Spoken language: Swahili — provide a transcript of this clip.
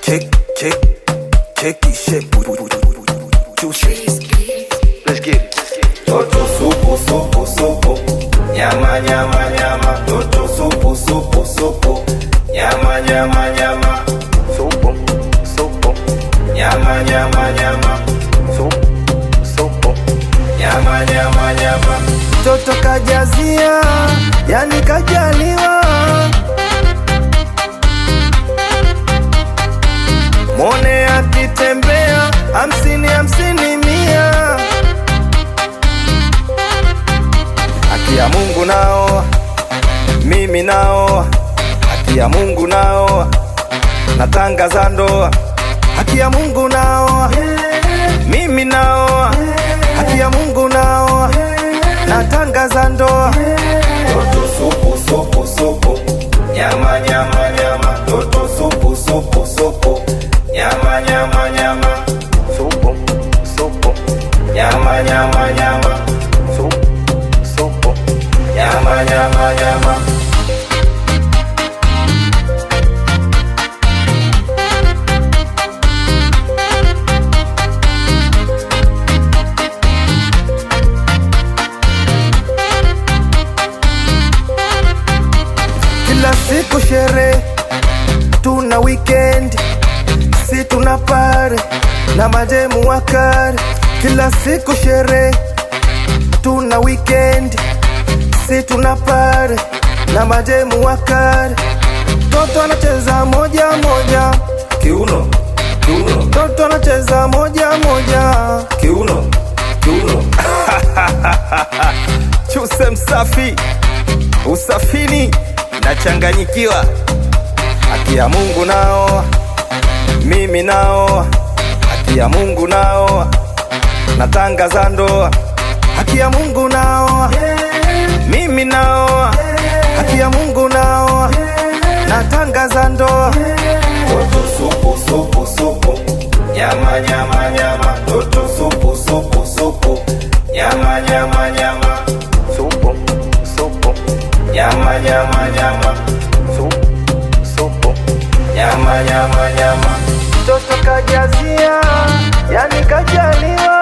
Check this shit. Let's get it. Toto supu, nyama nyama nyama. Toto supu, nyama nyama nyama. Supu, nyama nyama nyama. supu, nyama nyama nyama. Toto kajazia, yani kajaliwa. Mone akitembea, 50 100. Haki ya Mungu nao, mimi nao. Haki ya Mungu nao, natangaza ndoa. Haki ya Mungu nao, mimi nao. Haki ya Mungu nao, natangaza ndoa. Toto supu, nyama nyama nyama. Toto supu, nyama nyama nyama. Supu, nyama nyama nyama. supu, Nyama nyama nyama. kila siku sherehe, tuna weekend, si tuna pare na mademu wakari. Kila siku sherehe, tuna weekend, si tuna pare na mademu wakari. Toto anacheza moja moja, Kiuno, kiuno, toto anacheza moja moja. kiuno, kiuno. Chuse msafi, usafini nachanganyikiwa. Haki ya Mungu nao, mimi nao. Haki ya Mungu nao, natangaza ndoa. Haki ya Mungu nao, mimi nao. Haki ya Mungu nao, natangaza ndoa. Toto supu, nyama nyama nyama. Toto supu, nyama nyama nyama. Supu, Nyama nyama nyama. supu, Nyama nyama nyama. toto kajazia, yani kajaliwa.